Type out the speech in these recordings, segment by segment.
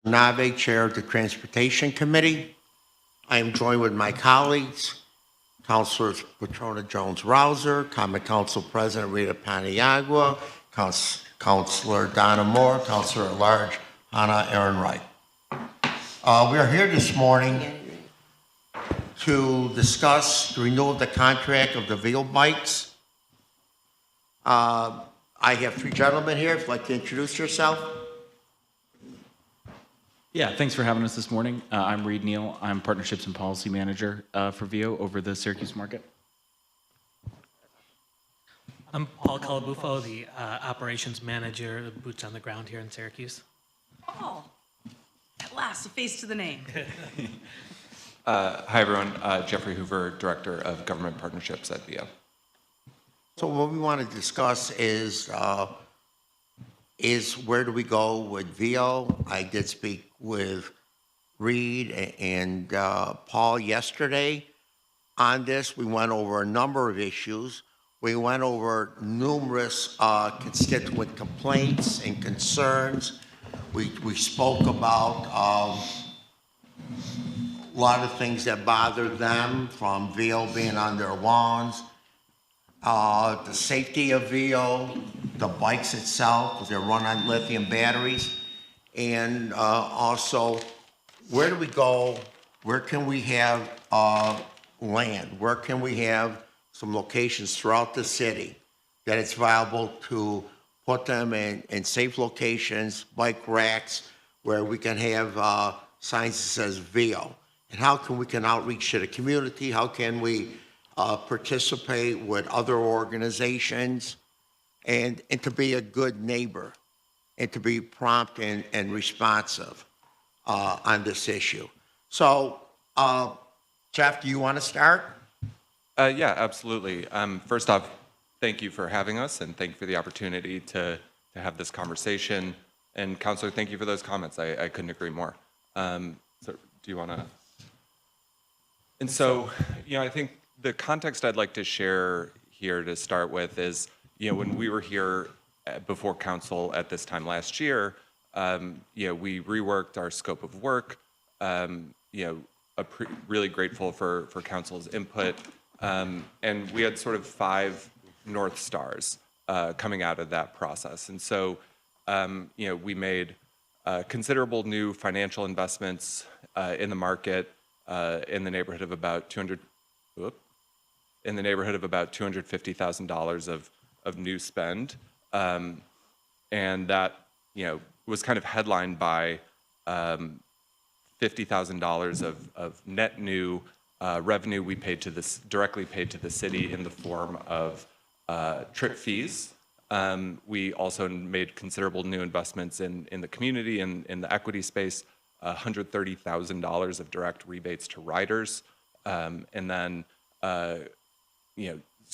Nave, Chair of the Transportation Committee. I am joined with my colleagues, Councilors Patrona Jones-Rouser, Common Council President Rita Paniagua, Councilor Donna Moore, Councilor at Large Hannah Aaron Wright. We are here this morning to discuss the renewal of the contract of the Veal Bikes. I have three gentlemen here. If you'd like to introduce yourself. Yeah, thanks for having us this morning. I'm Reed Neal. I'm Partnerships and Policy Manager for VIO over the Syracuse market. I'm Paul Calabufo, the Operations Manager, boots on the ground here in Syracuse. Oh, at last, a face to the name. Hi, everyone. Jeffrey Hoover, Director of Government Partnerships at VIO. So what we want to discuss is where do we go with VIO? I did speak with Reed and Paul yesterday on this. We went over a number of issues. We went over numerous constituent complaints and concerns. We spoke about a lot of things that bother them, from VIO being on their lawns, the safety of VIO, the bikes itself, because they're run on lithium batteries, and also, where do we go? Where can we have land? Where can we have some locations throughout the city that it's viable to put them in safe locations, bike racks, where we can have signs that says VIO? And how can we outreach to the community? How can we participate with other organizations, and to be a good neighbor, and to be prompt and responsive on this issue? So, Jeff, do you want to start? Yeah, absolutely. First off, thank you for having us, and thank you for the opportunity to have this conversation. And Councilor, thank you for those comments. I couldn't agree more. So do you want to? And so, I think the context I'd like to share here to start with is, when we were here before council at this time last year, we reworked our scope of work. Really grateful for council's input, and we had sort of 5 North Stars coming out of that process. And so, we made considerable new financial investments in the market in the neighborhood of about $250,000 of new spend, and that was kind of headlined by $50,000 of net new revenue we directly paid to the city in the form of trip fees. We also made considerable new investments in the community and in the equity space, $130,000 of direct rebates to riders, and then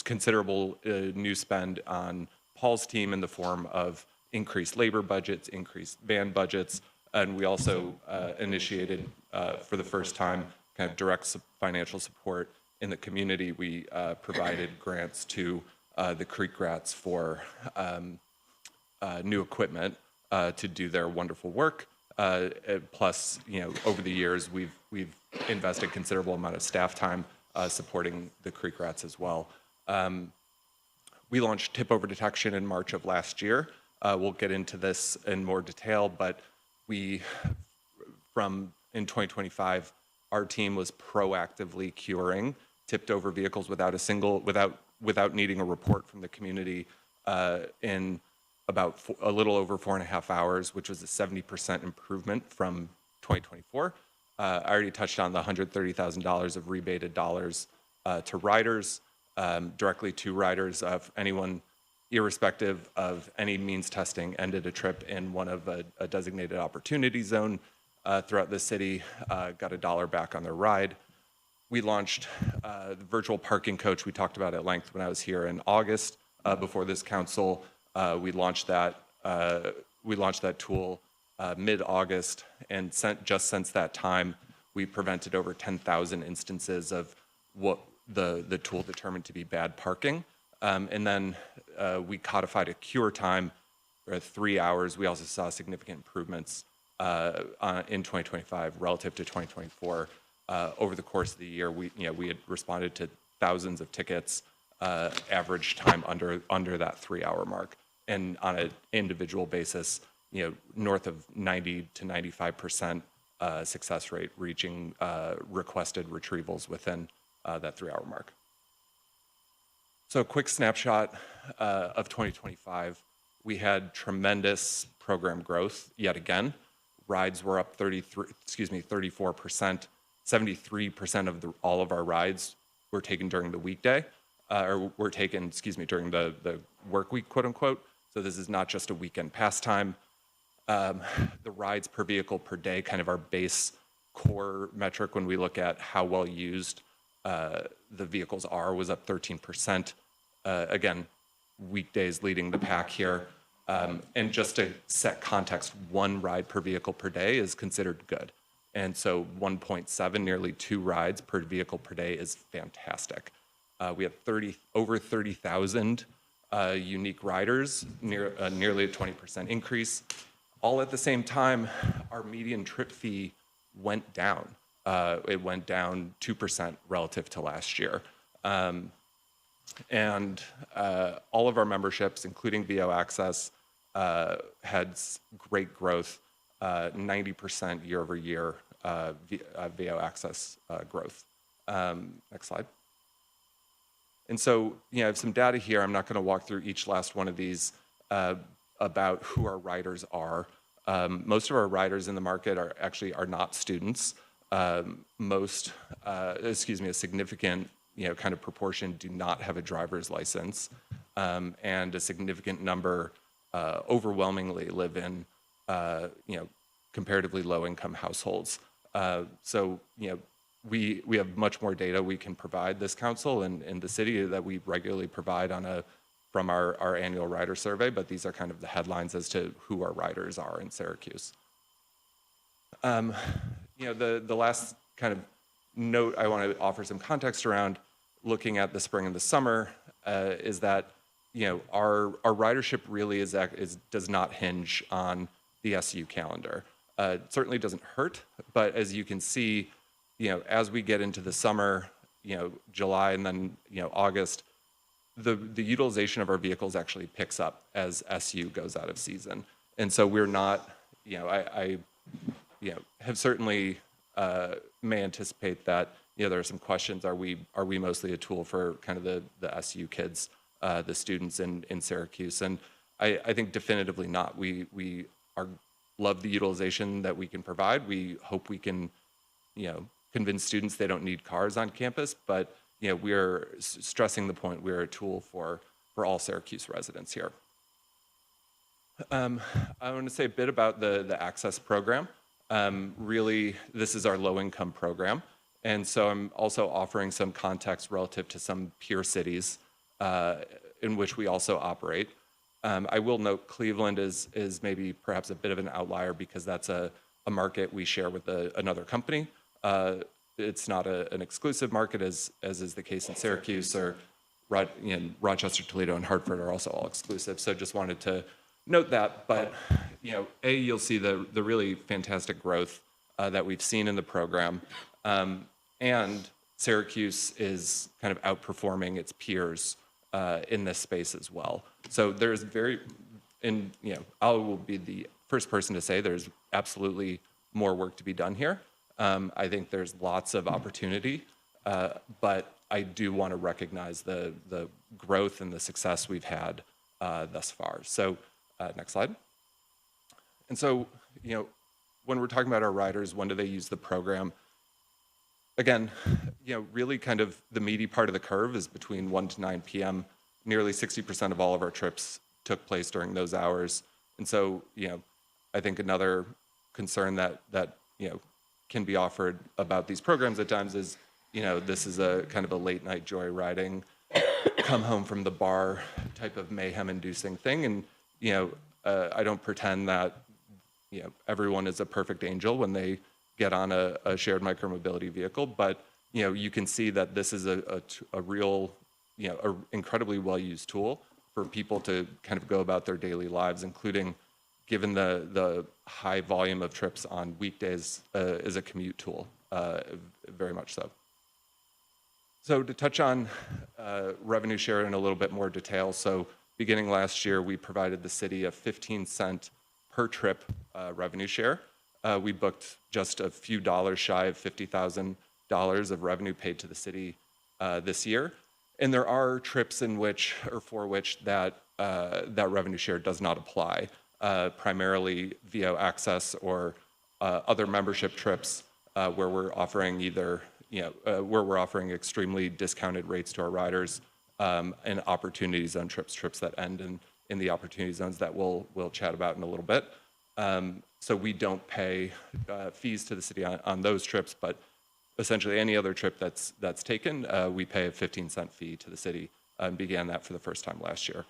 considerable new spend on Paul's team in the form of increased labor budgets, increased van budgets, and we also initiated for the first time kind of direct financial support in the community. We provided grants to the Creek Rats for new equipment to do their wonderful work. Plus, over the years, we've invested considerable amount of staff time supporting the Creek Rats as well. We launched tip over detection in March of last year. We'll get into this in more detail, but in 2025, our team was proactively curing tipped over vehicles without needing a report from the community in about a little over 4.5 hours, which was a 70% improvement from 2024. I already touched on the $130,000 of rebated dollars to riders, directly to riders. Of anyone, irrespective of any means testing, ended a trip in one of a designated opportunity zone throughout the city, got $1 back on their ride. We launched the virtual parking coach we talked about at length when I was here in August before this council. We launched that tool mid-August, and just since that time, we prevented over 10,000 instances of what the tool determined to be bad parking. And then we codified a cure time for 3 hours. We also saw significant improvements in 2025 relative to 2024. Over the course of the year, we had responded to thousands of tickets, average time under that 3-hour mark, and on an individual basis, north of 90 to 95% success rate, reaching requested retrievals within that 3-hour mark. So a quick snapshot of 2025. We had tremendous program growth yet again. Rides were up 34%. 73% of all of our rides were taken during the weekday, or were taken, during the work week, quote unquote. So this is not just a weekend pastime. The rides per vehicle per day, kind of our base core metric when we look at how well used the vehicles are, was up 13%. Again, weekdays leading the pack here. And just to set context, 1 ride per vehicle per day is considered good. And so 1.7, nearly 2 rides per vehicle per day is fantastic. We have over 30,000 unique riders, nearly a 20% increase. All at the same time, our median trip fee went down. It went down 2% relative to last year. And all of our memberships, including VO Access, had great growth, 90% year over year VO Access growth. Next slide. And so, I have some data here. I'm not going to walk through each last one of these about who our riders are. Most of our riders in the market are not students. A significant kind of proportion do not have a driver's license, and a significant number overwhelmingly live in comparatively low-income households. So we have much more data we can provide this council and the city that we regularly provide from our annual rider survey, but these are kind of the headlines as to who our riders are in Syracuse. The last kind of note I want to offer some context around looking at the spring and the summer is that our ridership really does not hinge on the SU calendar. It certainly doesn't hurt, but as you can see, as we get into the summer, July and then August, the utilization of our vehicles actually picks up as SU goes out of season, and so we're not. I have certainly may anticipate that there are some questions. Are we mostly a tool for kind of the SU kids, the students in Syracuse? And I think definitively not. We love the utilization that we can provide. We hope we can convince students they don't need cars on campus, but we're stressing the point we're a tool for all Syracuse residents here. I want to say a bit about the Access program. Really, this is our low-income program, and so I'm also offering some context relative to some peer cities in which we also operate. I will note Cleveland is maybe perhaps a bit of an outlier because that's a market we share with another company. It's not an exclusive market as is the case in Syracuse, or Rochester, Toledo, and Hartford are also all exclusive. So just wanted to note that. But you'll see the really fantastic growth that we've seen in the program, and Syracuse is kind of outperforming its peers in this space as well. So there's I will be the first person to say there's absolutely more work to be done here. I think there's lots of opportunity, but I do want to recognize the growth and the success we've had thus far. So next slide. And so, when we're talking about our riders, when do they use the program? Again, really kind of the meaty part of the curve is between 1 to 9 p.m. Nearly 60% of all of our trips took place during those hours. And so, I think another concern that can be offered about these programs at times is, this is a kind of a late night joyriding, come home from the bar type of mayhem-inducing thing. And, I don't pretend that, everyone is a perfect angel when they get on a shared micromobility vehicle, but, you can see that this is a real, incredibly well-used tool for people to kind of go about their daily lives, including given the high volume of trips on weekdays, is a commute tool, very much so. So to touch on revenue share in a little bit more detail, so beginning last year, we provided the city a 15-cent per trip revenue share. We booked just a few dollars shy of $50,000 of revenue paid to the city this year. And there are trips in which, or for which, that revenue share does not apply, primarily VO access or other membership trips where we're offering either, where we're offering extremely discounted rates to our riders, and opportunity zone trips that end in the opportunity zones that we'll chat about in a little bit. So we don't pay fees to the city on those trips, but essentially any other trip that's taken, we pay a 15-cent fee to the city, and began that for the first time last year.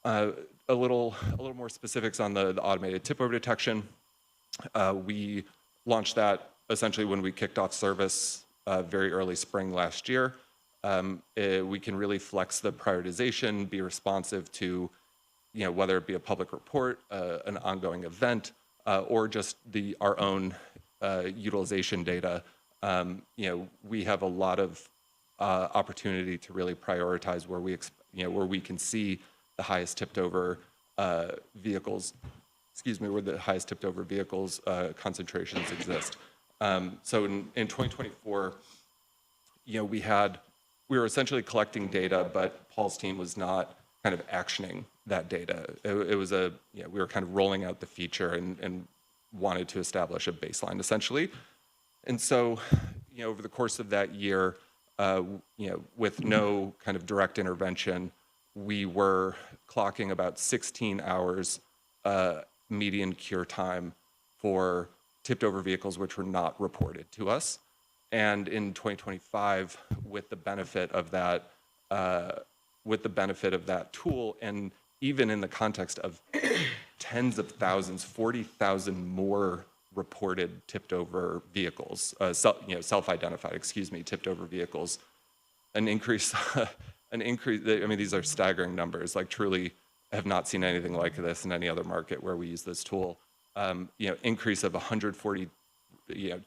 A little more specifics on the automated tip over detection. We launched that essentially when we kicked off service very early spring last year. We can really flex the prioritization, be responsive to, whether it be a public report, an ongoing event, or just our own utilization data. We have a lot of opportunity to really prioritize where we can see the highest tipped over vehicles. Where the highest tipped over vehicles concentrations exist. So in 2024, we were essentially collecting data, but Paul's team was not kind of actioning that data. It was we were kind of rolling out the feature and wanted to establish a baseline essentially. And so, over the course of that year, with no kind of direct intervention, we were clocking about 16 hours median cure time for tipped over vehicles which were not reported to us. And in 2025, with the benefit of that tool, and even in the context of tens of thousands, 40,000 more reported tipped over vehicles, self-identified, tipped over vehicles, an increase. I mean, these are staggering numbers. Like, truly, have not seen anything like this in any other market where we use this tool. Increase of 140,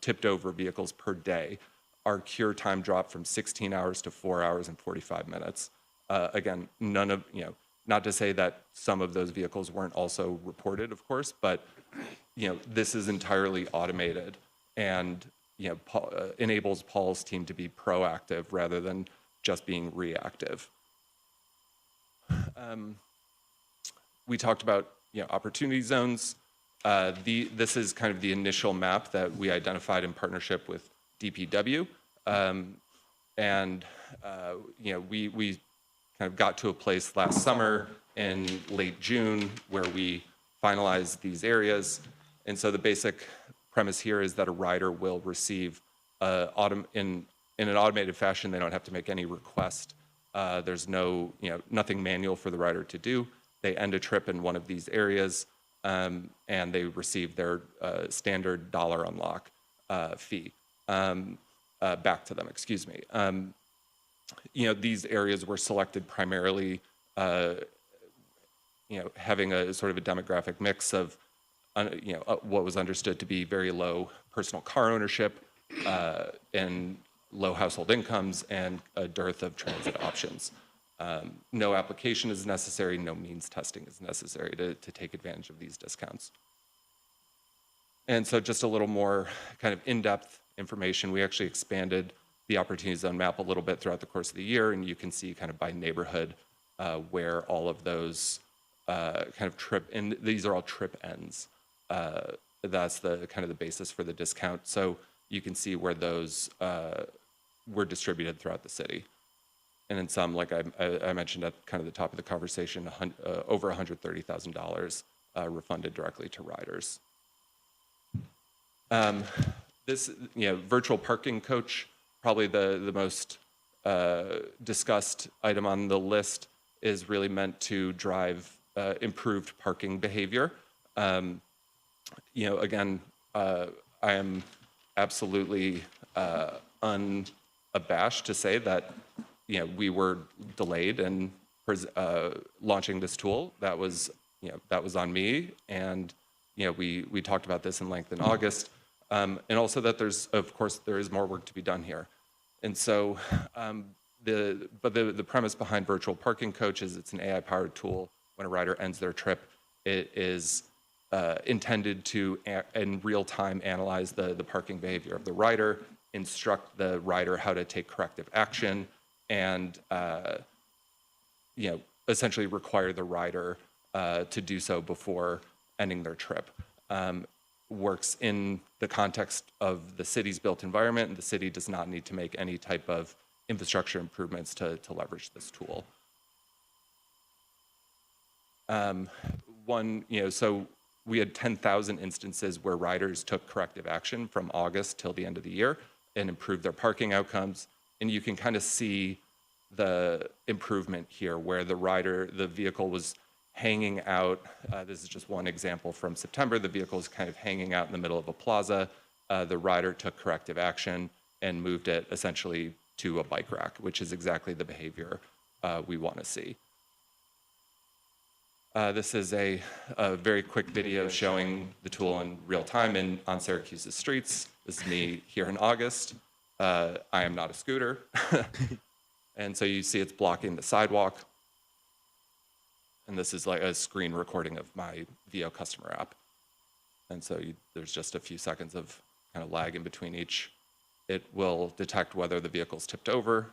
tipped over vehicles per day. Our cure time dropped from 16 hours to 4 hours and 45 minutes. Again, not to say that some of those vehicles weren't also reported, of course, but this is entirely automated and enables Paul's team to be proactive rather than just being reactive. We talked about opportunity zones. This is kind of the initial map that we identified in partnership with DPW, and we kind of got to a place last summer in late June where we finalized these areas. And so the basic premise here is that a rider will receive in an automated fashion. They don't have to make any request. There's nothing manual for the rider to do. They end a trip in one of these areas, and they receive their standard dollar unlock fee back to them. These areas were selected primarily, having a sort of a demographic mix of, what was understood to be very low personal car ownership and low household incomes and a dearth of transit options. No application is necessary, no means testing is necessary to take advantage of these discounts. And so just a little more kind of in-depth information. We actually expanded the opportunity zone map a little bit throughout the course of the year, and you can see kind of by neighborhood where all of those and these are all trip ends. That's the kind of the basis for the discount. So you can see where those were distributed throughout the city. And in some, like I mentioned at kind of the top of the conversation, over $130,000 refunded directly to riders. This, virtual parking coach, probably the most discussed item on the list, is really meant to drive improved parking behavior. Again, I am absolutely unabashed to say that we were delayed in launching this tool. That was that was on me. And, we talked about this in length in August. And also that of course, there is more work to be done here. And so the premise behind Virtual Parking Coach is it's an AI-powered tool. When a rider ends their trip, it is intended to, in real time, analyze the parking behavior of the rider, instruct the rider how to take corrective action, and essentially require the rider to do so before ending their trip. Works in the context of the city's built environment, and the city does not need to make any type of infrastructure improvements to leverage this tool. So we had 10,000 instances where riders took corrective action from August till the end of the year and improved their parking outcomes. And you can kind of see the improvement here where the vehicle was hanging out. This is just one example from September. The vehicle is kind of hanging out in the middle of a plaza. The rider took corrective action and moved it essentially to a bike rack, which is exactly the behavior we want to see. This is a very quick video showing the tool in real time on Syracuse's streets. This is me here in August. I am not a scooter. And so you see it's blocking the sidewalk. And this is like a screen recording of my VO customer app. And so there's just a few seconds of kind of lag in between each. It will detect whether the vehicle's tipped over.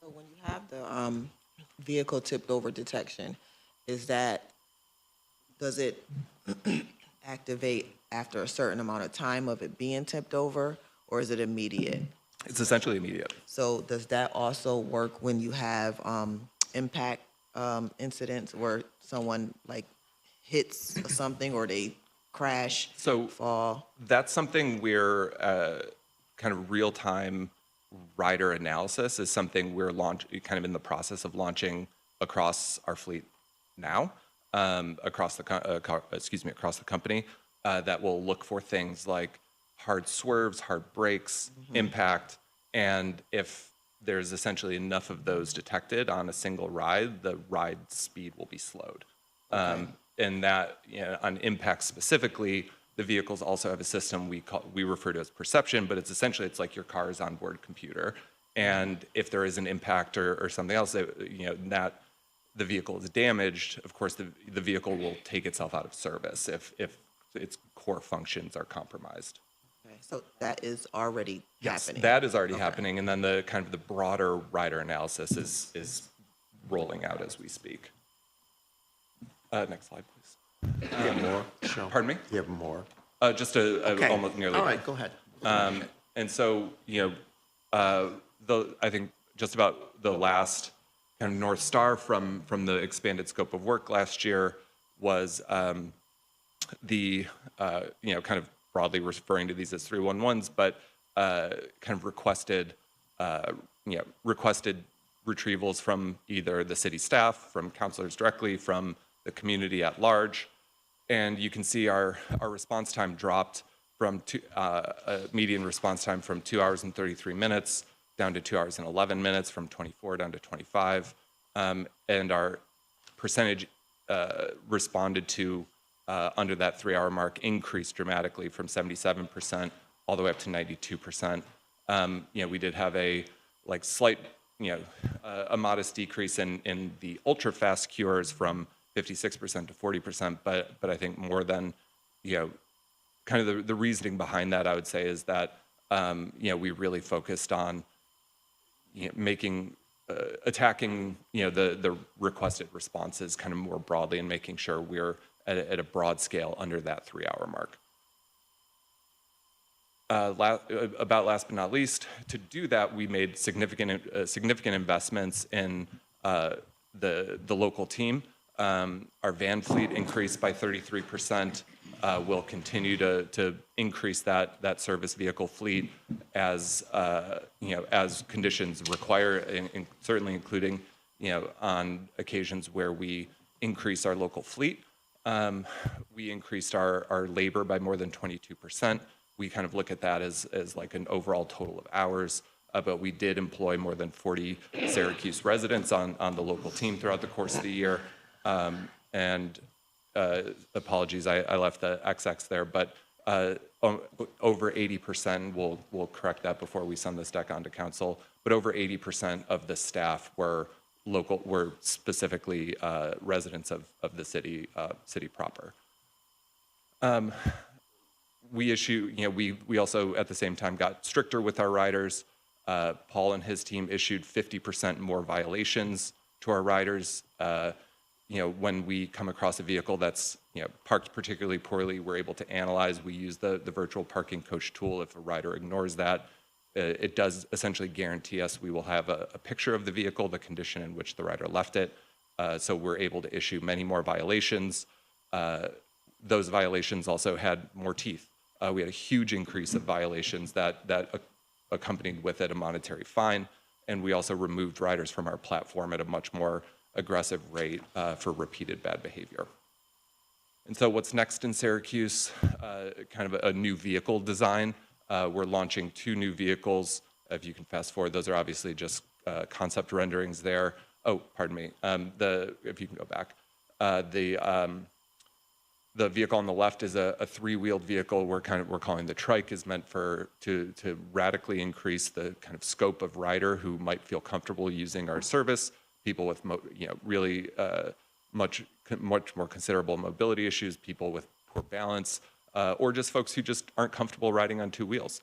So when you have the vehicle tipped over detection, does it activate after a certain amount of time of it being tipped over, or is it immediate? It's essentially immediate. So does that also work when you have impact incidents where someone like hits something or they crash, fall? That's something we're kind of real-time rider analysis is something we're kind of in the process of launching across our fleet now, across the company, that will look for things like hard swerves, hard brakes, impact, and if there's essentially enough of those detected on a single ride, the ride speed will be slowed. Okay. And that, on impact specifically, the vehicles also have a system we refer to as perception, but it's like your car's onboard computer. And if there is an impact or something else that the vehicle is damaged, of course the vehicle will take itself out of service if its core functions are compromised. Okay, so that is already happening. Yes, that is already happening, and then the kind of the broader rider analysis is rolling out as we speak. Next slide, please. You have more? Sure. Pardon me? You have more? Just Okay. almost nearly. All right, go ahead. And so, I think just about the last kind of North Star from the expanded scope of work last year was kind of broadly referring to these as 311s, but kind of requested retrievals from either the city staff, from counselors directly, from the community at large. And you can see our response time dropped from median response time from 2 hours and 33 minutes down to 2 hours and 11 minutes, from 24 down to 25. And our percentage responded to under that 3-hour mark increased dramatically from 77% all the way up to 92%. We did have a slight, a modest decrease in the ultra fast cures from 56% to 40%, but I think more than, kind of the reasoning behind that, I would say, is that, we really focused on attacking, the requested responses kind of more broadly and making sure we're at a broad scale under that 3-hour mark. About last but not least, to do that, we made significant investments in the local team. Our van fleet increased by 33%. We'll continue to increase that service vehicle fleet as as conditions require, and certainly including on occasions where we increase our local fleet. We increased our labor by more than 22%. We kind of look at that as like an overall total of hours. but we did employ more than 40 Syracuse residents on the local team throughout the course of the year. And apologies, I left the XX there, but over 80%, we'll correct that before we send this deck on to council, but over 80% of the staff were specifically residents of the city proper. We also at the same time got stricter with our riders. Paul and his team issued 50% more violations to our riders. When we come across a vehicle that's parked particularly poorly, we're able to analyze. We use the virtual parking coach tool. If a rider ignores that, it does essentially guarantee us we will have a picture of the vehicle, the condition in which the rider left it. So we're able to issue many more violations. Those violations also had more teeth. We had a huge increase of violations that accompanied with it a monetary fine, and we also removed riders from our platform at a much more aggressive rate for repeated bad behavior. And so what's next in Syracuse, kind of a new vehicle design. We're launching 2 new vehicles. If you can fast forward, those are obviously just concept renderings there. Oh, pardon me. If you can go back. The vehicle on the left is a 3-wheeled vehicle. We're calling the trike, is meant to radically increase the kind of scope of rider who might feel comfortable using our service. People with really much more considerable mobility issues, people with poor balance, or just folks who just aren't comfortable riding on 2 wheels.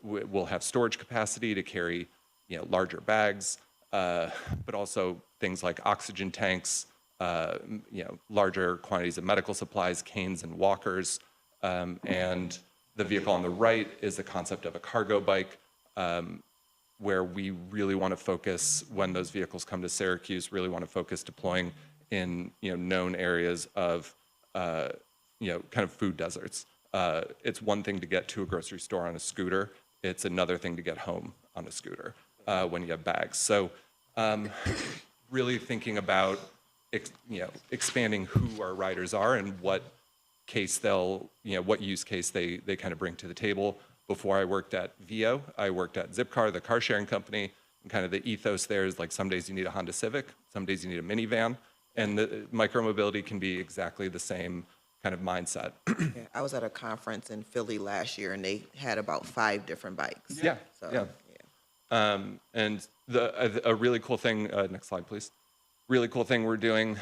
We'll have storage capacity to carry larger bags, but also things like oxygen tanks, larger quantities of medical supplies, canes and walkers. And the vehicle on the right is the concept of a cargo bike, where we really want to focus, when those vehicles come to Syracuse, really want to focus deploying in known areas of kind of food deserts. It's one thing to get to a grocery store on a scooter. It's another thing to get home on a scooter when you have bags. So really thinking about expanding who our riders are and what case what use case they kind of bring to the table. Before I worked at VO, I worked at Zipcar, the car sharing company, and kind of the ethos there is like some days you need a Honda Civic, some days you need a minivan, and the micromobility can be exactly the same kind of mindset. Yeah, I was at a conference in Philly last year, and they had about 5 different bikes. Yeah, So, yeah. And a really cool thing, next slide, please. Really cool thing we're doing,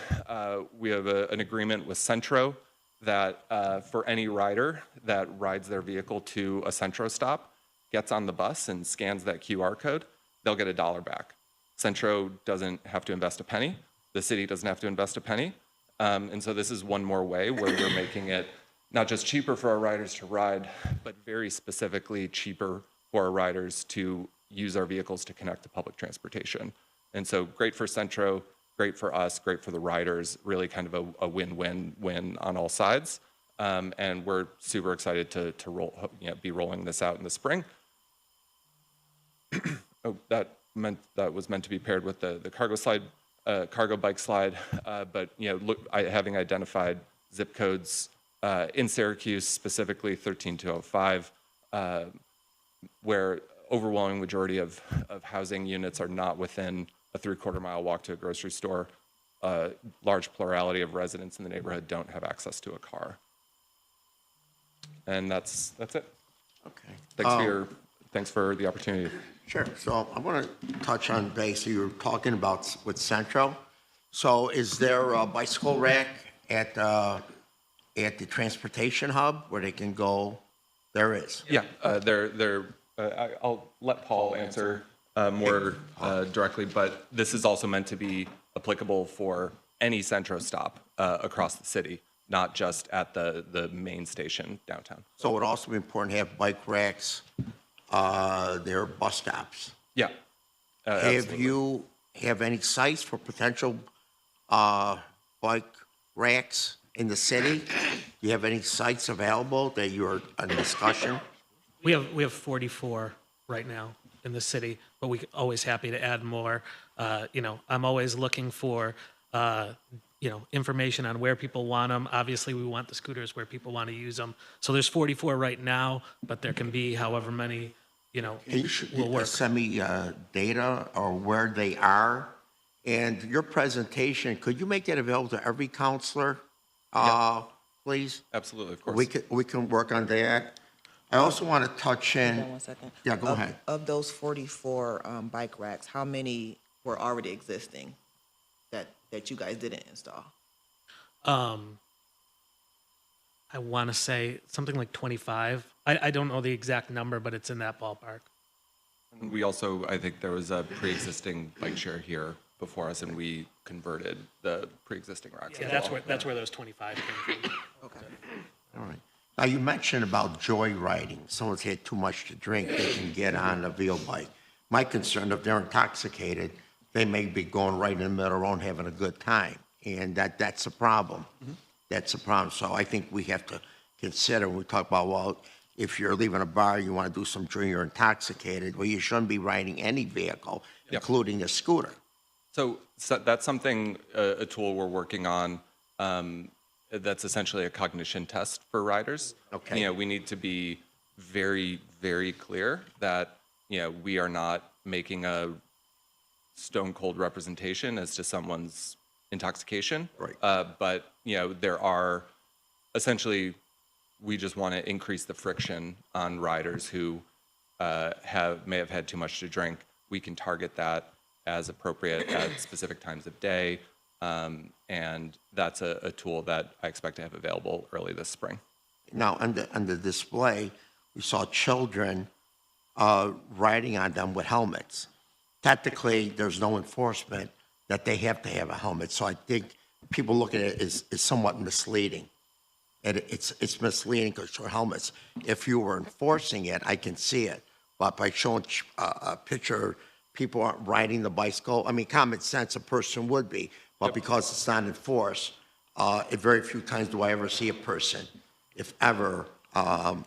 we have an agreement with Centro that for any rider that rides their vehicle to a Centro stop, gets on the bus and scans that QR code, they'll get $1 back. Centro doesn't have to invest a penny. The city doesn't have to invest a penny. And so this is one more way where we're making it not just cheaper for our riders to ride, but very specifically cheaper for our riders to use our vehicles to connect to public transportation. And so great for Centro, great for us, great for the riders, really kind of a win-win-win on all sides. And we're super excited to be rolling this out in the spring. Oh, that was meant to be paired with the cargo bike slide. But having identified zip codes in Syracuse, specifically 13205, where overwhelming majority of housing units are not within a 3/4 mile walk to a grocery store. Large plurality of residents in the neighborhood don't have access to a car. And that's it. Okay. Thanks for the opportunity. Sure. So I want to touch on base. You were talking about with Centro. So is there a bicycle rack at the transportation hub where they can go? There is. Yeah, I'll let Paul answer more directly, but this is also meant to be applicable for any Centro stop across the city, not just at the main station downtown. So it would also be important to have bike racks, their bus stops. Yeah. Have you have any sites for potential bike racks in the city? Do you have any sites available that you're in discussion? We have 44 right now in the city, but we're always happy to add more. I'm always looking for, information on where people want them. Obviously, we want the scooters where people want to use them. So there's 44 right now, but there can be however many Can you will work. send me data or where they are? And your presentation, could you make that available to every counselor, please? Absolutely, of course. We can work on that. I also want to touch Hold on in, 1 second. yeah, go ahead. Of those 44 bike racks, how many were already existing that you guys didn't install? I want to say something like 25. I don't know the exact number, but it's in that ballpark. We also, I think there was a pre-existing bike share here before us, and we converted the pre-existing racks. Yeah, as that's well. where those 25 came from. Okay. All right. Now, you mentioned about joyriding. Someone's had too much to drink, they can get on a wheel bike. My concern, if they're intoxicated, they may be going right in the middle of the road and having a good time. And that's a problem. That's a problem. So I think we have to consider, when we talk about, well, if you're leaving a bar, you want to do some drinking, you're intoxicated, well, you shouldn't be riding any vehicle, including a scooter. So that's something, a tool we're working on. That's essentially a cognition test for riders. Okay. We need to be very, very clear that, we are not making a stone cold representation as to someone's intoxication. Right. But, there are essentially, we just want to increase the friction on riders who may have had too much to drink. We can target that as appropriate at specific times of day. And that's a tool that I expect to have available early this spring. Now, on the display, we saw children riding on them with helmets. Technically, there's no enforcement that they have to have a helmet. So I think people look at it as somewhat misleading. And it's misleading because for helmets, if you were enforcing it, I can see it. But by showing a picture, people aren't riding the bicycle. I mean, common sense, a person would be. But because it's not enforced, very few times do I ever see a person, if ever, on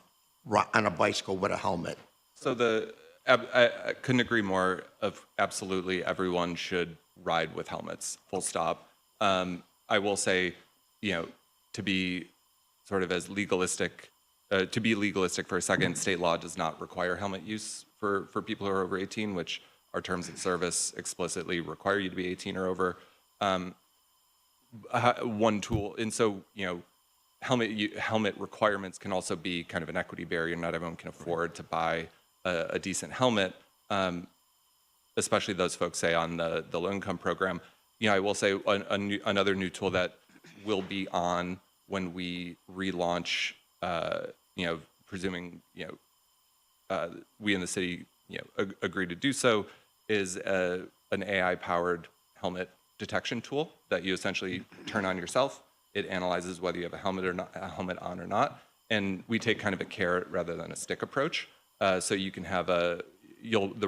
a bicycle with a helmet. So I couldn't agree more. Of absolutely everyone should ride with helmets. Full stop. I will say, to be sort of as legalistic, to be legalistic for a second, state law does not require helmet use for people who are over 18, which our terms of service explicitly require you to be 18 or over. One tool, and so helmet requirements can also be kind of an equity barrier. Not everyone can afford to buy a decent helmet, especially those folks, say, on the low income program. I will say another new tool that will be on when we relaunch. Presuming we in the city agree to do so, is an AI-powered helmet detection tool that you essentially turn on yourself. It analyzes whether you have a helmet on or not, and we take kind of a carrot rather than a stick approach. So you can have the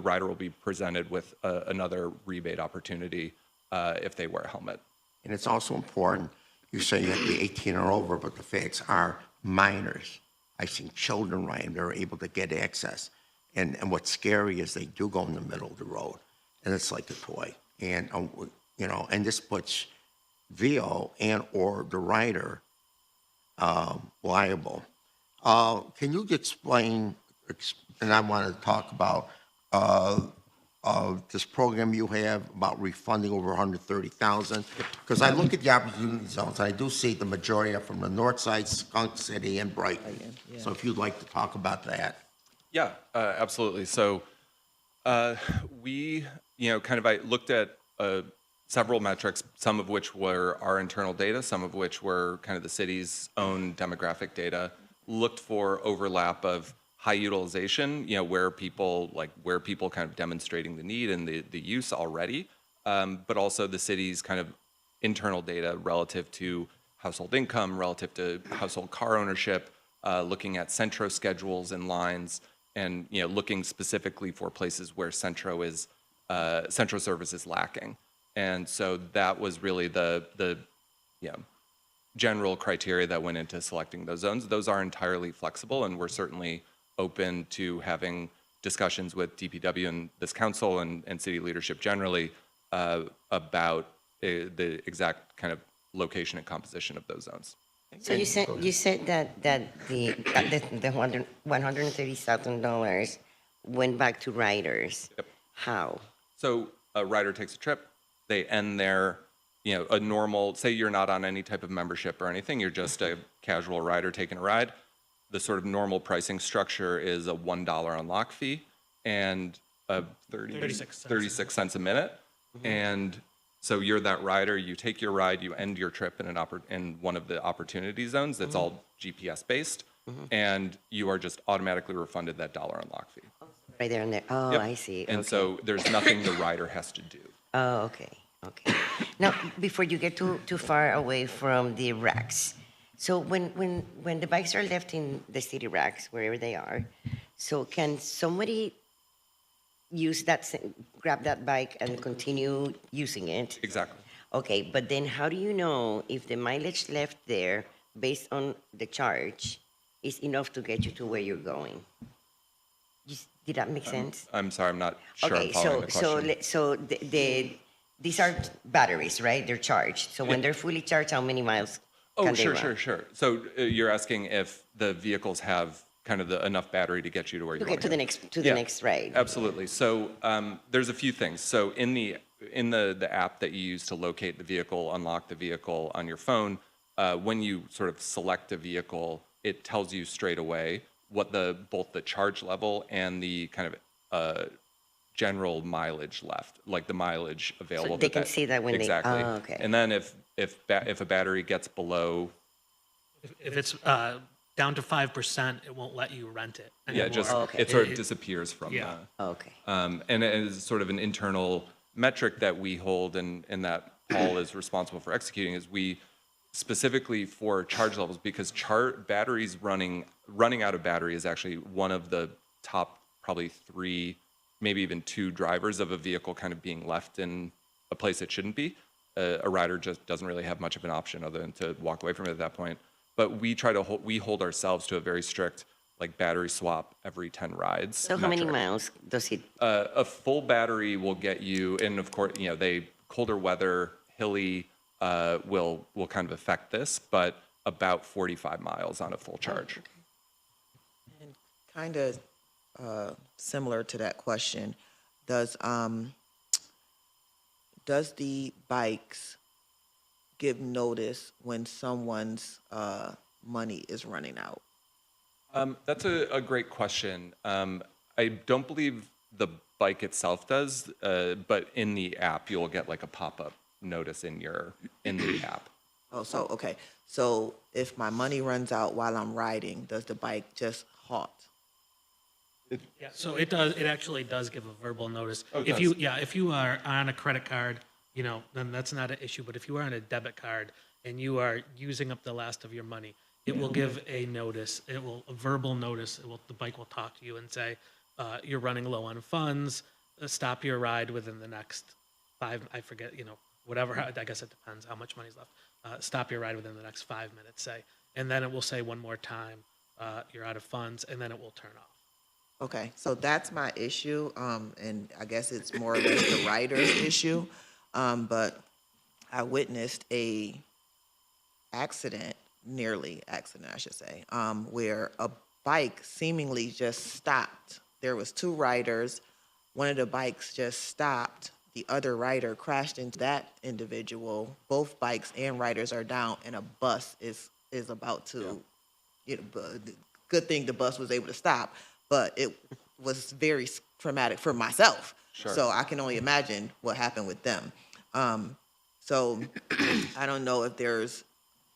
rider will be presented with another rebate opportunity if they wear a helmet. And it's also important, you say you have to be 18 or over, but the facts are minors. I've seen children riding, they're able to get access. And what's scary is they do go in the middle of the road, and it's like a toy. And, and this puts VO and or the rider liable. Can you explain, and I want to talk about this program you have about refunding over $130,000, because I look at the opportunity zones, and I do see the majority are from the north side, Skunk City, and Brighton. Yeah. So if you'd like to talk about that. Yeah, absolutely. So we, I looked at several metrics, some of which were our internal data, some of which were kind of the city's own demographic data, looked for overlap of high utilization, where people kind of demonstrating the need and the use already, but also the city's kind of internal data relative to household income, relative to household car ownership, looking at Centro schedules and lines, and looking specifically for places where Centro service is lacking. And so that was really the general criteria that went into selecting those zones. Those are entirely flexible, and we're certainly open to having discussions with DPW and this council and city leadership generally about the exact kind of location and composition of those zones. So you said that the $130,000 went back to riders. Yep. How? So a rider takes a trip, they end their, a normal, say you're not on any type of membership or anything, you're just a casual rider taking a ride. The sort of normal pricing structure is a $1 unlock fee and a 36 cents a minute. And so you're that rider, you take your ride, you end your trip in one of the opportunity zones that's all GPS based, and you are just automatically refunded that $1 unlock fee. Right there and there. Oh, Yep. I see. And Okay. so there's nothing the rider has to do. Oh, okay. Okay. Now, before you get too far away from the racks, so when the bikes are left in the city racks, wherever they are, so can somebody use grab that bike and continue using it? Exactly. Okay, but then how do you know if the mileage left there based on the charge is enough to get you to where you're going? Did that make sense? I'm sorry, I'm not sure Okay, I'm following the question. so these are batteries, right? They're charged. So when they're fully charged, how many miles can they run? Sure. So you're asking if the vehicles have kind of enough battery to get you to where you To want get to the next ride. Absolutely. So there's a few things. So in the app that you use to locate the vehicle, unlock the vehicle on your phone, when you sort of select a vehicle, it tells you straight away what both the charge level and the kind of general mileage left, like the mileage available. they can see that when they- exactly. oh, okay. And then if a battery gets below, If it's down to 5%, it won't let you rent it anymore. okay. it sort of disappears from Yeah. Okay. and it is sort of an internal metric that we hold and that Paul is responsible for executing is we specifically for charge levels because batteries running out of battery is actually one of the top probably 3, maybe even 2 drivers of a vehicle kind of being left in a place it shouldn't be. A rider just doesn't really have much of an option other than to walk away from it at that point. But we hold ourselves to a very strict like battery swap every 10 rides. So how many metric. miles does it? A full battery will get you, and of course, colder weather, hilly, will kind of affect this, but about 45 miles on a full charge. And kind of similar to that question, does the bikes give notice when someone's money is running out? That's a great question. I don't believe the bike itself does, but in the app, you'll get like a pop-up notice in the app. Oh, so, okay. So if my money runs out while I'm riding, does the bike just halt? Yeah, so it does. It actually does give a verbal notice. Oh, it If does. if you are on a credit card, then that's not an issue. But if you are on a debit card and you are using up the last of your money, it will give a notice. A verbal notice. The bike will talk to you and say, "You're running low on funds. Stop your ride within the next 5." I forget. Whatever. I guess it depends how much money's left. Stop your ride within the next 5 minutes. Say, and then it will say one more time, "You're out of funds," and then it will turn off. Okay, so that's my issue, and I guess it's more or less the rider's issue. But I witnessed a nearly accident, I should say, where a bike seemingly just stopped. There was 2 riders. One of the bikes just stopped. The other rider crashed into that individual. Both bikes and riders are down, and a bus is about to. Good thing the bus was able to stop, but it was very traumatic for myself. Sure. So I can only imagine what happened with them. So I don't know if there's,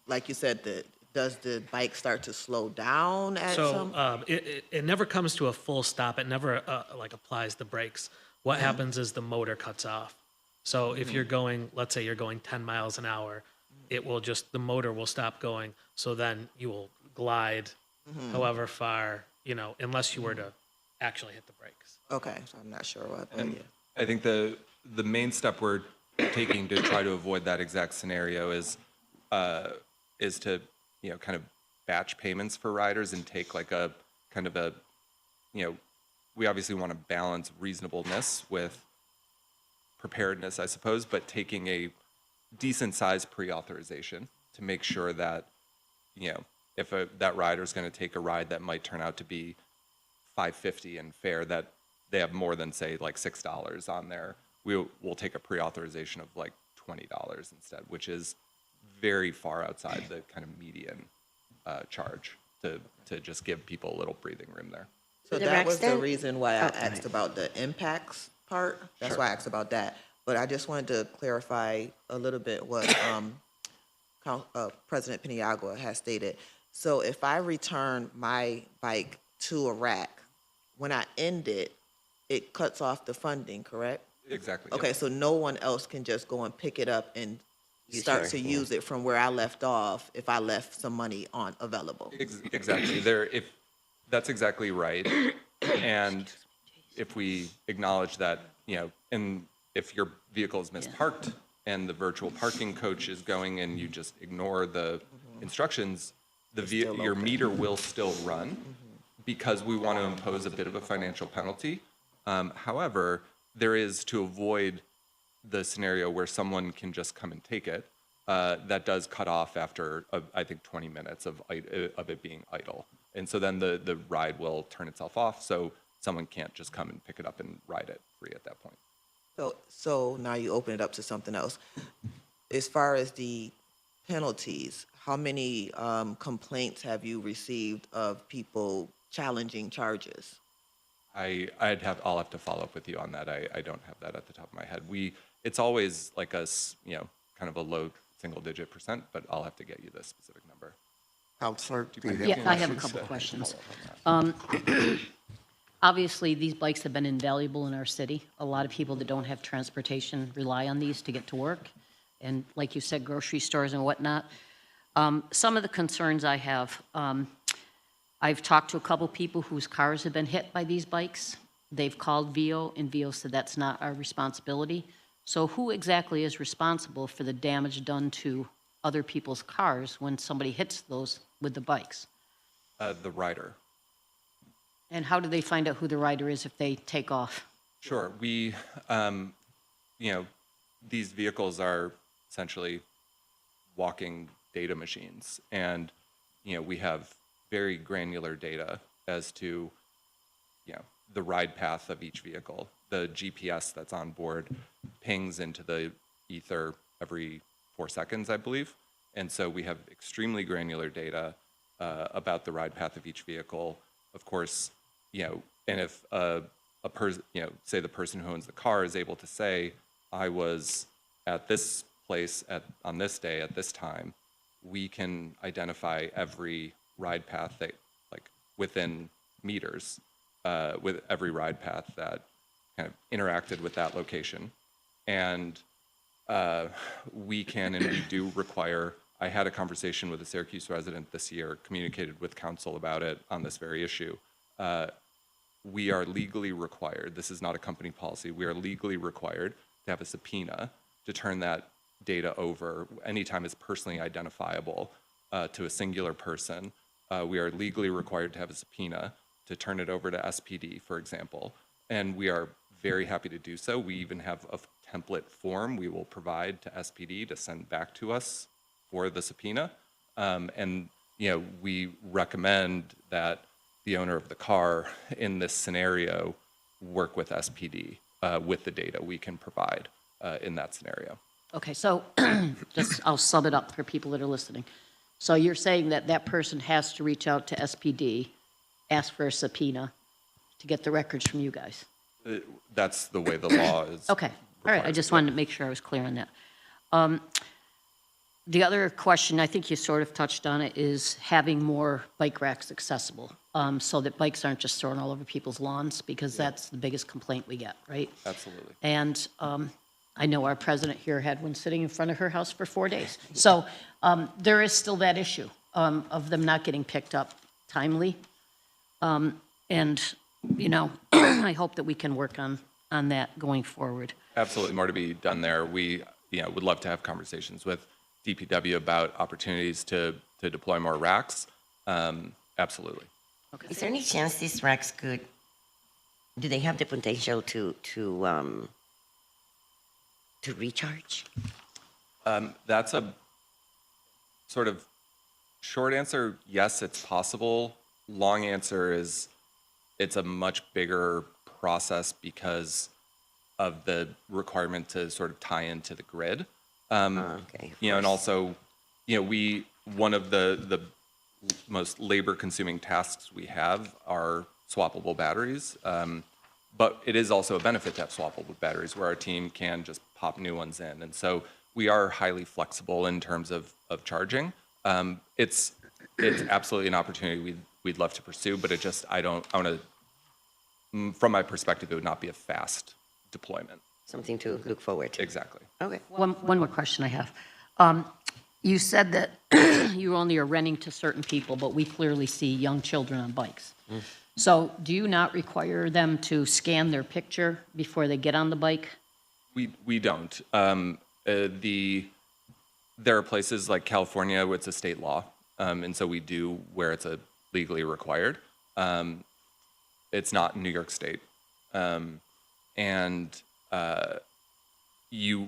like you said, does the bike start to slow down at some? So it never comes to a full stop. It never applies the brakes. What happens is the motor cuts off. So if you're going, let's say you're going 10 miles an hour, the motor will stop going. So then you will glide however far, unless you were to actually hit the brakes. Okay, so I'm not sure what, but And yeah. I think the main step we're taking to try to avoid that exact scenario is to kind of batch payments for riders and take like a kind of a we obviously want to balance reasonableness with preparedness, I suppose, but taking a decent size pre-authorization to make sure that if that rider is going to take a ride that might turn out to be $5.50 in fare, that they have more than, say, like $6 on there, we'll take a pre-authorization of like $20 instead, which is very far outside the kind of median charge to just give people a little breathing room there. So The that was the Braxton- reason why I asked about the impacts part. That's why I asked about that. But I just wanted to clarify a little bit what President Paniagua has stated. So if I return my bike to a rack, when I end it, it cuts off the funding, correct? Exactly. Yep. Okay, so no one else can just go and pick it up and start to use it from where I left off if I left some money on available. Exactly. That's exactly right. And if we acknowledge that, and if your vehicle is misparked and the virtual parking coach is going and you just ignore the instructions, your meter will still run because we want to impose a bit of a financial penalty. However, there is, to avoid the scenario where someone can just come and take it, that does cut off after, I think, 20 minutes of it being idle. And so then the ride will turn itself off, so someone can't just come and pick it up and ride it free at that point. So now you open it up to something else. As far as the penalties, how many complaints have you received of people challenging charges? I'll have to follow up with you on that. I don't have that at the top of my head. It's always like kind of a low single-digit %, but I'll have to get you the specific number. Counselor, do you have Yeah, I have a couple questions. Obviously, these bikes have been invaluable in our city. A lot of people that don't have transportation rely on these to get to work, and like you said, grocery stores and whatnot. Some of the concerns I have, I've talked to a couple people whose cars have been hit by these bikes. They've called VO, and VO said that's not our responsibility. So who exactly is responsible for the damage done to other people's cars when somebody hits those with the bikes? The rider. And how do they find out who the rider is if they take off? Sure. These vehicles are essentially walking data machines, and we have very granular data as to the ride path of each vehicle. The GPS that's on board pings into the ether every 4 seconds, I believe, and so we have extremely granular data about the ride path of each vehicle. Of course, and if say the person who owns the car is able to say, I was at this place on this day at this time, we can identify every ride path that, like, within meters, with every ride path that kind of interacted with that location. And we can and we do require, I had a conversation with a Syracuse resident this year, communicated with council about it on this very issue. We are legally required, this is not a company policy, we are legally required to have a subpoena to turn that data over anytime it's personally identifiable to a singular person. We are legally required to have a subpoena to turn it over to SPD, for example, and we are very happy to do so. We even have a template form we will provide to SPD to send back to us for the subpoena. And we recommend that the owner of the car in this scenario work with SPD with the data we can provide in that scenario. Okay, so I'll sum it up for people that are listening. So you're saying that that person has to reach out to SPD, ask for a subpoena to get the records from you guys? That's the way the law is. Okay, all right, I just wanted to make sure I was clear on that. The other question, I think you sort of touched on it, is having more bike racks accessible so that bikes aren't just thrown all over people's lawns, because that's the biggest complaint we get, right? Absolutely. And I know our president here had one sitting in front of her house for 4 days. So there is still that issue of them not getting picked up timely. And, I hope that we can work on that going forward. Absolutely, more to be done there. We would love to have conversations with DPW about opportunities to deploy more racks. Absolutely. Okay. Is there any chance these racks do they have the potential to recharge? That's a sort of short answer, yes, it's possible. Long answer is it's a much bigger process because of the requirement to sort of tie into the grid. Okay. You know, and also, you know, one of the most labor-consuming tasks we have are swappable batteries. But it is also a benefit to have swappable batteries where our team can just pop new ones in. And so we are highly flexible in terms of charging. It's absolutely an opportunity we'd love to pursue, but from my perspective, it would not be a fast deployment. Something to look forward to. Exactly. Okay. One more question I have. You said that you only are renting to certain people, but we clearly see young children on bikes. So do you not require them to scan their picture before they get on the bike? We don't. There are places like California where it's a state law, and so we do where it's legally required. It's not in New York State, and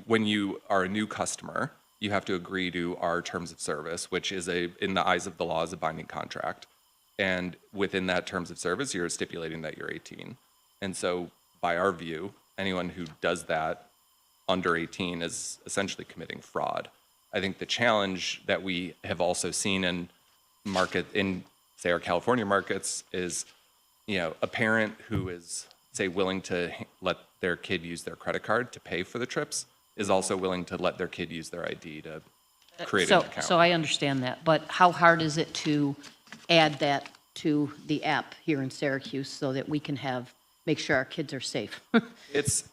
when you are a new customer, you have to agree to our terms of service, which is in the eyes of the law, is a binding contract. And within that terms of service, you're stipulating that you're 18. And so by our view, anyone who does that under 18 is essentially committing fraud. I think the challenge that we have also seen in say our California markets is, you know, a parent who is, say, willing to let their kid use their credit card to pay for the trips is also willing to let their kid use their ID to create an account. So I understand that, but how hard is it to add that to the app here in Syracuse so that we can make sure our kids are safe? It's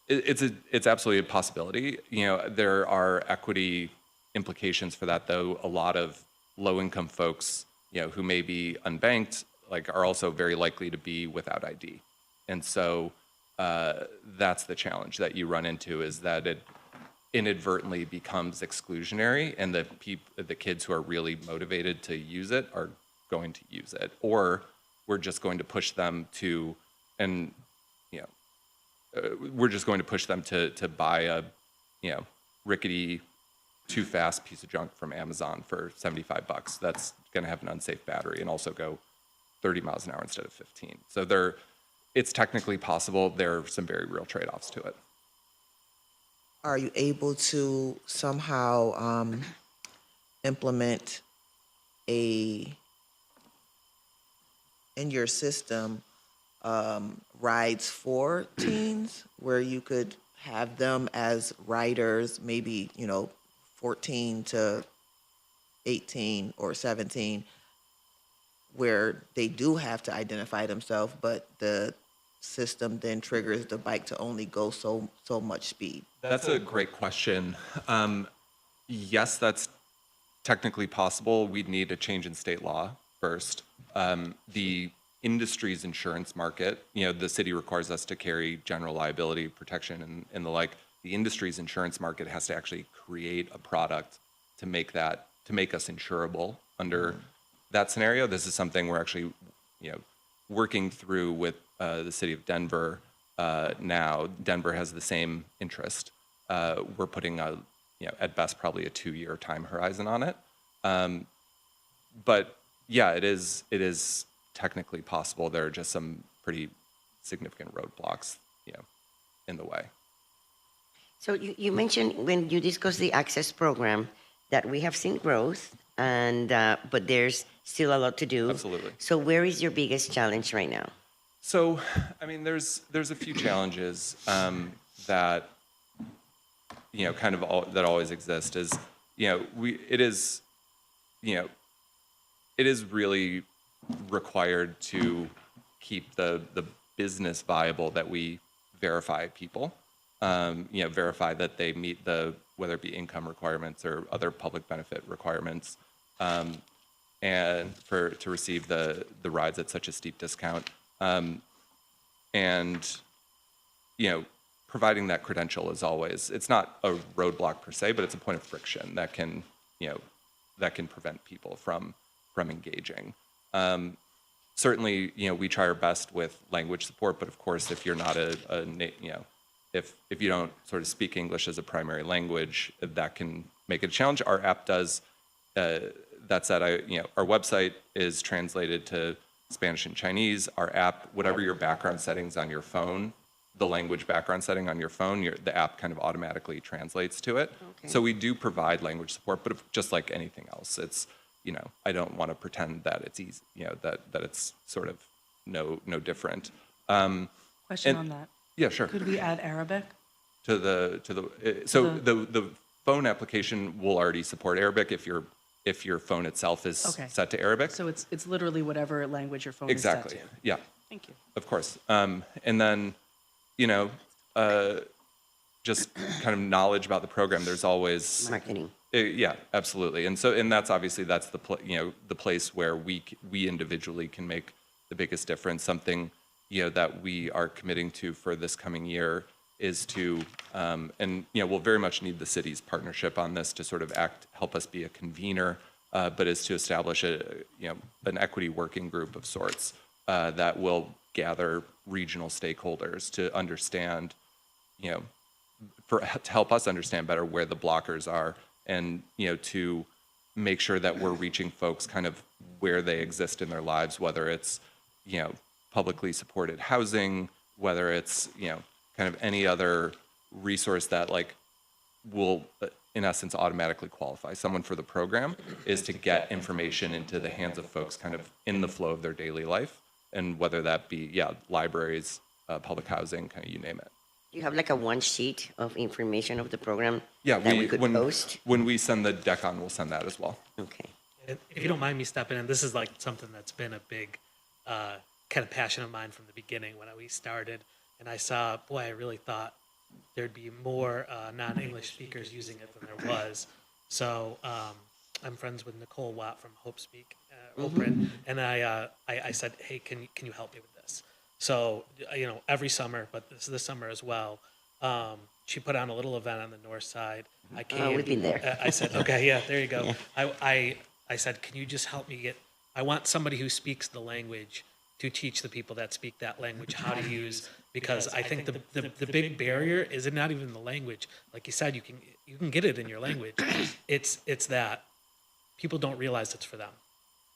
absolutely a possibility. You know, there are equity implications for that, though. A lot of low-income folks, you know, who may be unbanked, like, are also very likely to be without ID. And so that's the challenge that you run into, is that it inadvertently becomes exclusionary, and the kids who are really motivated to use it are going to use it, or we're just going to push them to, to buy a, you know, rickety, too fast piece of junk from Amazon for $75. That's going to have an unsafe battery and also go 30 miles an hour instead of 15. So it's technically possible. There are some very real trade-offs to it. Are you able to somehow implement in your system rides for teens, where you could have them as riders, maybe, you know, 14 to 18 or 17, where they do have to identify themselves, but the system then triggers the bike to only go so much speed? That's a great question. Yes, that's technically possible. We'd need a change in state law first. The industry's insurance market, you know, the city requires us to carry general liability protection and the like. The industry's insurance market has to actually create a product to make us insurable under that scenario. This is something we're actually, you know, working through with the city of Denver now. Denver has the same interest. We're putting at best probably a 2-year time horizon on it. But yeah, it is technically possible. There are just some pretty significant roadblocks, you know, in the way. So you mentioned when you discussed the access program that we have seen growth, and but there's still a lot to do. Absolutely. So where is your biggest challenge right now? So, I mean, there's a few challenges that, you know, kind of that always exist. Is, you know, it is really required to keep the business viable that we verify people. You know, verify that they meet whether it be income requirements or other public benefit requirements, and to receive the rides at such a steep discount. And, you know, providing that credential is always, it's not a roadblock per se, but it's a point of friction that can, you know, that can prevent people from engaging. Certainly, you know, we try our best with language support, but of course, if you're not you know, if you don't sort of speak English as a primary language, that can make it a challenge. Our app does. That said, you know, our website is translated to Spanish and Chinese. Our app, whatever your background settings on your phone, the language background setting on your phone, the app kind of automatically translates to it. Okay. So we do provide language support, but just like anything else, it's, I don't want to pretend that it's easy, that it's sort of no different. Question And- on that. Yeah, sure. Could we add Arabic? The phone application will already support Arabic if your phone itself is Okay. set to Arabic. So it's literally whatever language your phone is set Exactly. to. Yeah, Thank you. of course. And then, just kind of knowledge about the program. There's always Marketing. yeah, absolutely. And that's obviously the place where we individually can make the biggest difference. Something that we are committing to for this coming year is to and we'll very much need the city's partnership on this to sort of help us be a convener, but is to establish an equity working group of sorts that will gather regional stakeholders to understand to help us understand better where the blockers are, and to make sure that we're reaching folks kind of where they exist in their lives, whether it's publicly supported housing, whether it's kind of any other resource that will in essence automatically qualify someone for the program, is to get information into the hands of folks kind of in the flow of their daily life, and whether that be libraries, public housing, kind of you name it. You have like a one sheet of information of the program Yeah, that we could post? when we send the deck on, we'll send that as well. Okay. If you don't mind me stepping in, this is like something that's been a big kind of passion of mine from the beginning when we started. And I saw, boy, I really thought there'd be more non-English speakers using it than there was. So I'm friends with Nicole Watt from Hope Speak, Oprah, and I said, hey, can you help me with this? So, every summer, but this summer as well, she put on a little event on the north side. I came. we've been there. I said, okay, yeah, there you go. I said, can you just help me I want somebody who speaks the language to teach the people that speak that language how to use, because I think the big barrier is not even the language. Like you said, you can get it in your language. It's that people don't realize it's for them.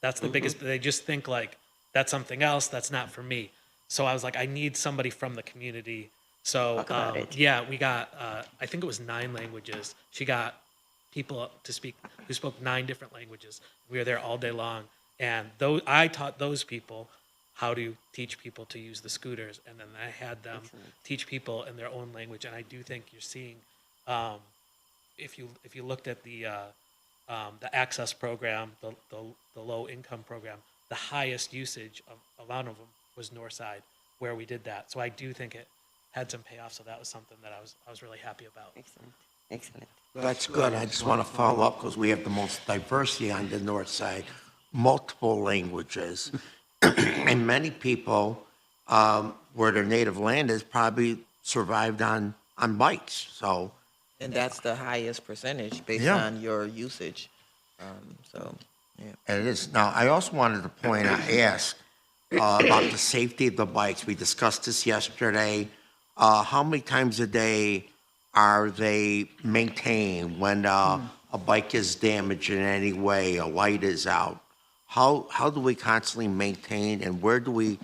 That's the biggest. They just think like that's something else. That's not for me. So I was like, I need somebody from the community. So Talk about it. yeah, we got I think it was 9 languages. She got people to speak who spoke 9 different languages. We were there all day long, and I taught those people how to teach people to use the scooters, and then I had them teach people in their own language. And I do think you're seeing, if you looked at the access program, the low income program, the highest usage of a lot of them was Northside, where we did that. So I do think it had some payoff. So that was something that I was really happy about. Excellent. Excellent. That's good. I just want to follow up because we have the most diversity on the north side, multiple languages. And many people where their native land is probably survived on bikes. So, And that's the highest percentage based Yeah. on your usage. Yeah. it is. Now, I also wanted to ask about the safety of the bikes. We discussed this yesterday. How many times a day are they maintained when a bike is damaged in any way, a light is out? How do we constantly maintain, and where do we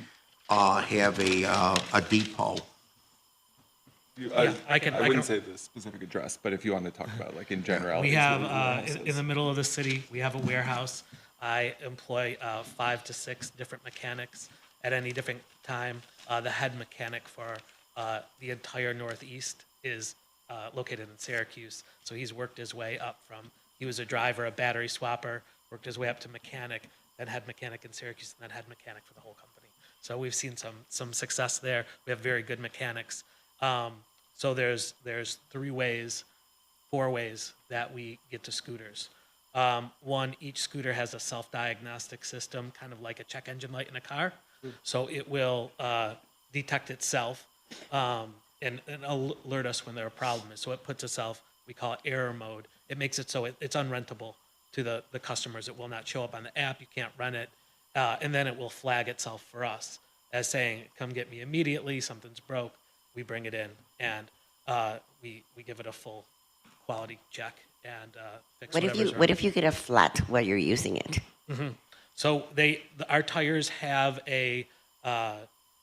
have a depot? I can- say the specific address, but if you want to talk about in general. We have, in the middle of the city, we have a warehouse. I employ 5 to 6 different mechanics at any different time. The head mechanic for the entire Northeast is located in Syracuse. So he's worked his way up he was a driver, a battery swapper, worked his way up to mechanic, then head mechanic in Syracuse, and then head mechanic for the whole company. So we've seen some success there. We have very good mechanics. So there's 4 ways that we get to scooters. One, each scooter has a self-diagnostic system, kind of like a check engine light in a car. So it will detect itself and alert us when there a problem is. So it puts itself, we call it error mode. It makes it so it's unrentable to the customers. It will not show up on the app. You can't rent it. And then it will flag itself for us as saying, come get me immediately. Something's broke. We bring it in, and we give it a full quality check and fix What whatever's if you get a flat while you're using it? So our tires have a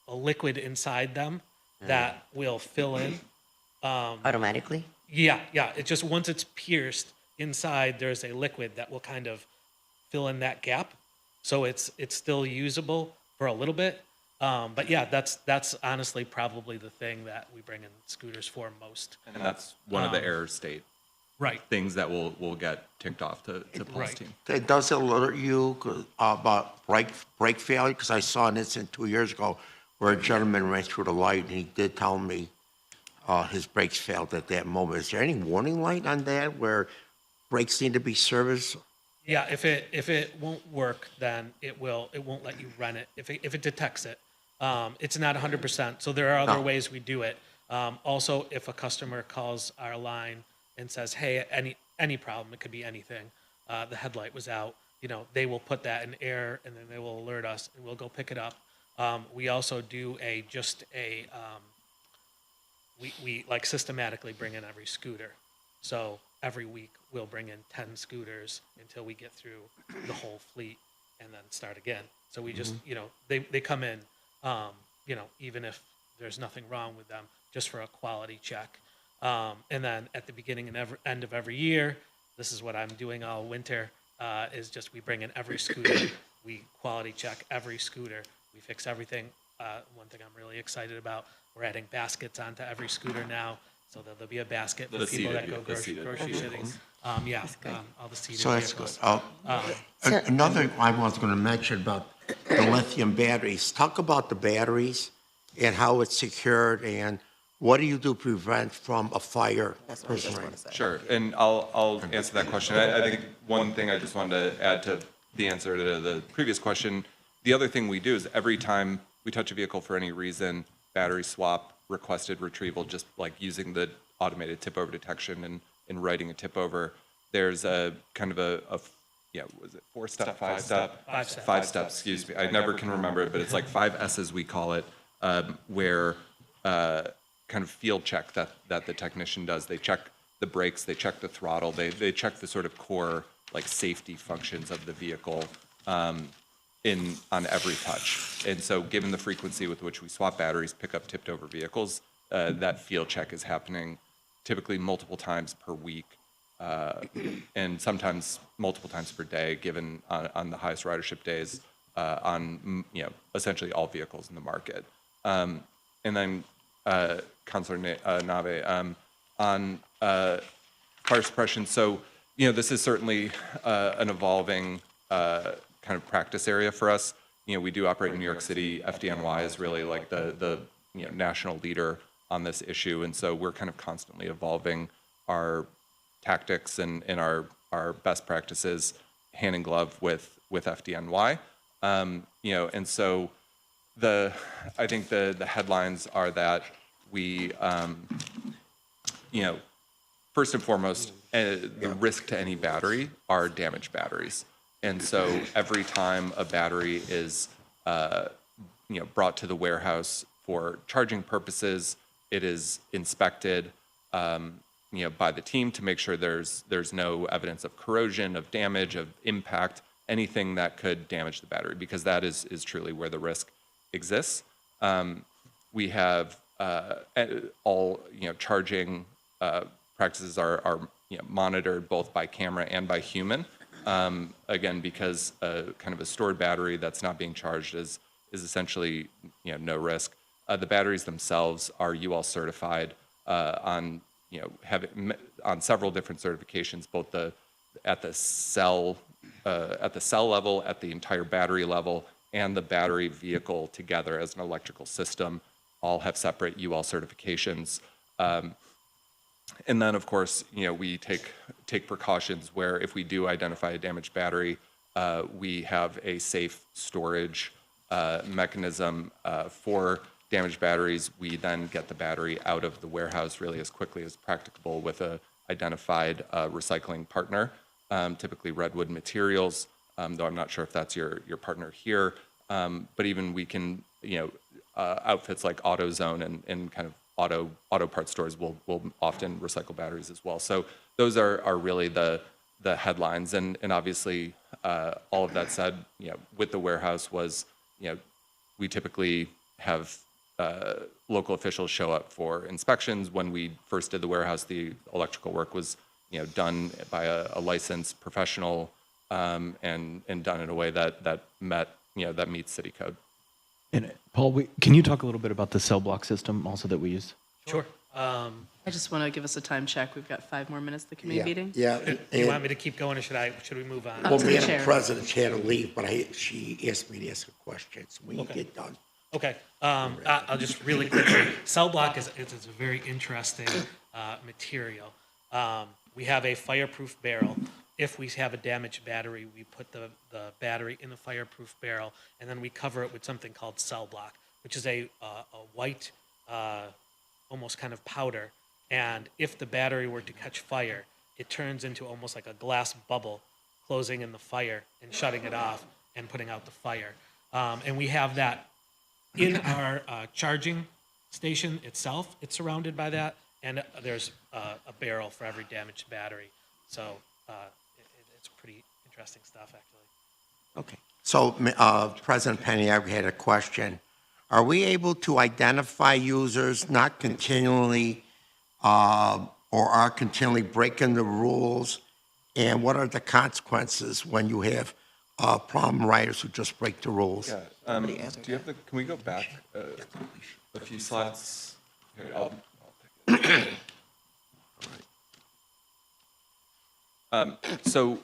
liquid inside them that will fill in. Automatically? Yeah, yeah. It just once it's pierced inside, there's a liquid that will kind of fill in that gap. So it's still usable for a little bit. But yeah, that's honestly probably the thing that we bring in scooters for most. And that's one of the error state Right. things that will get ticked off to Paul's Right. team. It does alert you about brake failure, because I saw an incident 2 years ago where a gentleman ran through the light, and he did tell me his brakes failed at that moment. Is there any warning light on that where brakes need to be serviced? Yeah, if it won't work, then it won't let you run it. If it detects it, it's not 100%. So there are other No. ways we do it. Also, if a customer calls our line and says, "Hey, any problem," it could be anything. The headlight was out. They will put that in error, and then they will alert us, and we'll go pick it up. We also do we like systematically bring in every scooter. So every week we'll bring in 10 scooters until we get through the whole fleet and then start again. So we just, they come in, even if there's nothing wrong with them, just for a quality check. And then at the beginning and end of every year, this is what I'm doing all winter, is just we bring in every scooter, we quality check every scooter, we fix everything. One thing I'm really excited about, we're adding baskets onto every scooter now, so that there'll be a basket for The people that seated- go the seated grocery shitting. All the seated So that's vehicles. good. Another I was going to mention about the lithium batteries. Talk about the batteries and how it's secured, and what do you do to prevent from a fire? That's what I just want to say. Sure, and I'll answer that question. I think one thing I just wanted to add to the answer to the previous question, the other thing we do is every time we touch a vehicle for any reason, battery swap, requested retrieval, just like using the automated tip over detection and writing a tip over, there's a kind of was it 4-step, 5-step? 5-step. 5 steps, excuse me. I never can remember it, but it's like 5 S's we call it, where kind of field check that the technician does. They check the brakes, they check the throttle, they check the sort of core like safety functions of the vehicle on every touch. And so given the frequency with which we swap batteries, pick up tipped over vehicles, that field check is happening typically multiple times per week, and sometimes multiple times per day, given on the highest ridership days, on essentially all vehicles in the market. And then Councilor Nave, on fire suppression. So this is certainly an evolving kind of practice area for us. We do operate in New York City. FDNY is really like the national leader on this issue, and so we're kind of constantly evolving our tactics and our best practices hand in glove with FDNY. And so I think the headlines are that we first and foremost, the risk to any battery are damaged batteries. And so every time a battery is brought to the warehouse for charging purposes, it is inspected by the team to make sure there's no evidence of corrosion, of damage, of impact, anything that could damage the battery, because that is truly where the risk exists. We have all charging practices are monitored both by camera and by human. Again, because kind of a stored battery that's not being charged is essentially no risk. The batteries themselves are UL certified on several different certifications, both at the cell level, at the entire battery level, and the battery vehicle together as an electrical system. All have separate UL certifications. And then, of course, we take precautions where if we do identify a damaged battery, we have a safe storage mechanism for damaged batteries. We then get the battery out of the warehouse really as quickly as practicable with a identified recycling partner, typically Redwood Materials, though I'm not sure if that's your partner here. But even we can, outfits like AutoZone and kind of auto parts stores will often recycle batteries as well. So those are really the headlines, and obviously all of that said, with the warehouse was, we typically have local officials show up for inspections. When we first did the warehouse, the electrical work was, done by a licensed professional and done in a way that meets city code. And Paul, can you talk a little bit about the cell block system also that we use? Sure. I just want to give us a time check. We've got 5 more minutes of the committee meeting. Yeah, Do you want me to keep going, or should we move on? well, to the Madam chair. President, she had to leave, but she asked me to ask a question, so when you get done. Okay, I'll just really quickly, cell block is a very interesting material. We have a fireproof barrel. If we have a damaged battery, we put the battery in the fireproof barrel, and then we cover it with something called cell block, which is a white, almost kind of powder. And if the battery were to catch fire, it turns into almost like a glass bubble, closing in the fire and shutting it off and putting out the fire. And we have that in our charging station itself. It's surrounded by that, and there's a barrel for every damaged battery. So it's pretty interesting stuff, actually. Okay. So, President Penny, I had a question. Are we able to identify users not continually or are continually breaking the rules? And what are the consequences when you have problem riders who just break the rules? Yeah. Do you have can we go back a few slides? Here, I'll take it. So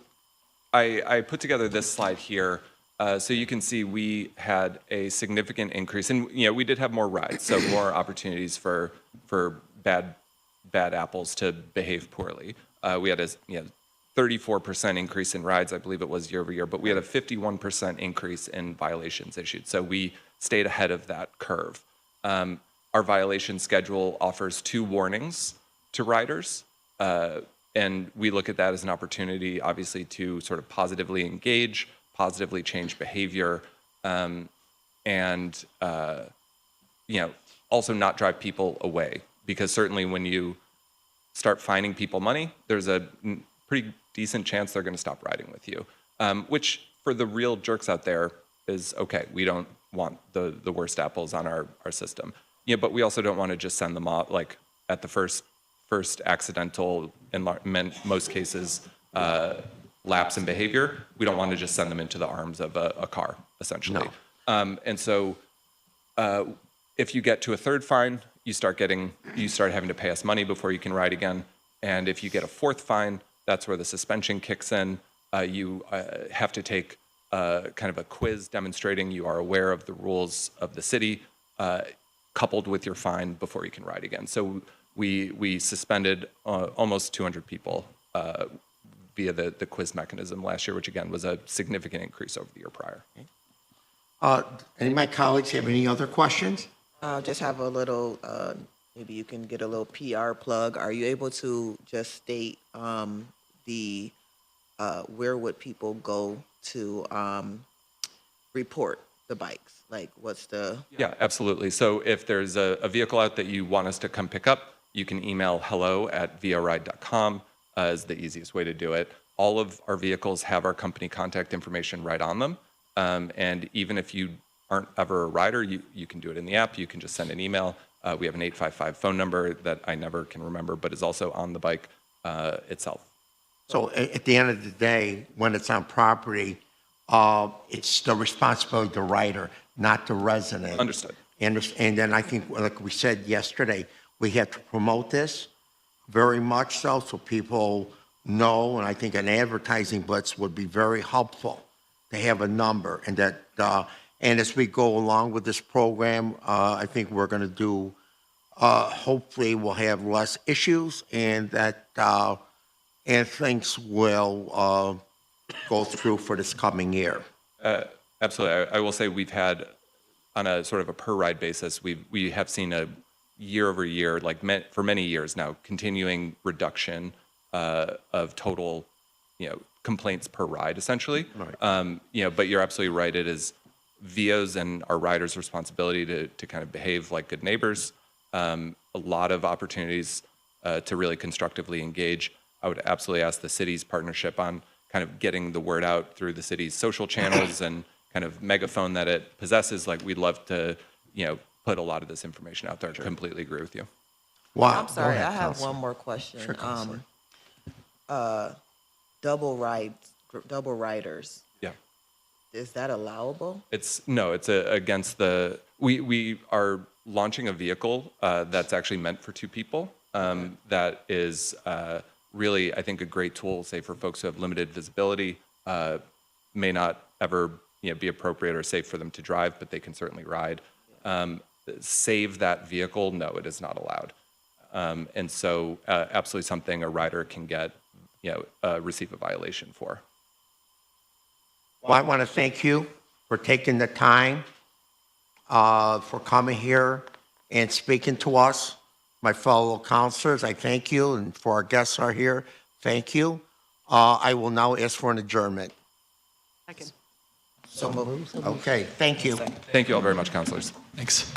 I put together this slide here. So you can see we had a significant increase, and we did have more rides, so more opportunities for bad apples to behave poorly. We had a 34% increase in rides, I believe it was year over year, but we had a 51% increase in violations issued. So we stayed ahead of that curve. Our violation schedule offers 2 warnings to riders, and we look at that as an opportunity, obviously, to sort of positively engage, positively change behavior, and also not drive people away. Because certainly when you start fining people money, there's a pretty decent chance they're going to stop riding with you, which for the real jerks out there is okay. We don't want the worst apples on our system. But we also don't want to just send them off like at the first accidental, in most cases, lapse in behavior. We don't want to just send them into the arms of a car, essentially. No. And so if you get to a 3rd fine, you start having to pay us money before you can ride again. And if you get a 4th fine, that's where the suspension kicks in. You have to take kind of a quiz demonstrating you are aware of the rules of the city, coupled with your fine before you can ride again. So we suspended almost 200 people via the quiz mechanism last year, which again was a significant increase over the year prior. Any of my colleagues have any other questions? Just have a little, maybe you can get a little PR plug. Are you able to just state where would people go to report the bikes? Like, what's the? Yeah, absolutely. So if there's a vehicle out that you want us to come pick up, you can email hello@voride.com is the easiest way to do it. All of our vehicles have our company contact information right on them. And even if you aren't ever a rider, you can do it in the app. You can just send an email. We have an 855 phone number that I never can remember, but is also on the bike itself. So at the end of the day, when it's on property, it's the responsibility of the rider, not the resident. Understood. And then I think, like we said yesterday, we have to promote this very much so people know, and I think an advertising blitz would be very helpful to have a number, and that and as we go along with this program, I think we're going to do, hopefully we'll have less issues, and that and things will go through for this coming year. Absolutely. I will say we've had, on a sort of a per ride basis, we have seen a year over year, like for many years now, continuing reduction of total, complaints per ride, essentially. Right. But you're absolutely right. It is VO's and our riders' responsibility to kind of behave like good neighbors. A lot of opportunities to really constructively engage. I would absolutely ask the city's partnership on kind of getting the word out through the city's social channels and kind of megaphone that it possesses, like we'd love to, put a lot of this information out there. Completely agree with you. Wow. I'm sorry, I have one more question. Sure, Counselor. Double riders, Yeah. is that allowable? It's against we are launching a vehicle that's actually meant for two people. That is really, I think, a great tool, say for folks who have limited visibility, may not ever be appropriate or safe for them to drive, but they can certainly ride. Save that vehicle? No, it is not allowed. And so absolutely something a rider can get, receive a violation for. Well, I want to thank you for taking the time, for coming here and speaking to us. My fellow counselors, I thank you, and for our guests are here, thank you. I will now ask for an adjournment. Second. So moved. Okay, thank you. Thank you all very much, counselors. Thanks.